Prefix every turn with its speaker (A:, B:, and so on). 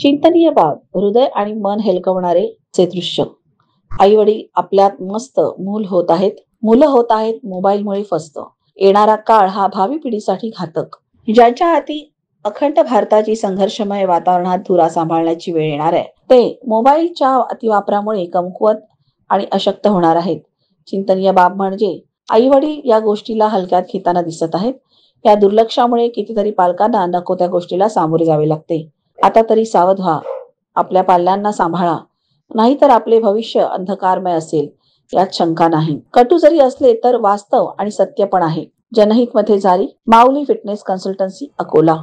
A: चिंतनीय बाब, हृदय आणि मन हेलकवणारे चे दृश्य. आई वडील आपल्यात मस्त मुलं होत आहेत मोबाईलमुळे फसतं. येणारा काळ हा भावी पिढीसाठी घातक. ज्यांच्या हाती अखंड भारताची संघर्षमय वातावरणात धुरा सांभाळण्याची वेळ येणार आहे, ते मोबाईलच्या अतिवापरामुळे कमकुवत आणि अशक्त होणार आहेत. चिंतनीय बाब म्हणजे आई वडील या गोष्टीला हलक्यात घेताना दिसत आहेत. या दुर्लक्षामुळे कितीतरी पालकांना नको त्या गोष्टीला सामोरे जावे लागते. आता तरी सावध व्हा. आपल्या पाल्यांना सांभाळा, नाहीतर आपले भविष्य अंधकारमय असेल यात शंका नाही. कटू जरी असले तर वास्तव आणि सत्य पण आहे. जनहित मध्ये जारी, माऊली फिटनेस कन्सल्टन्सी, अकोला.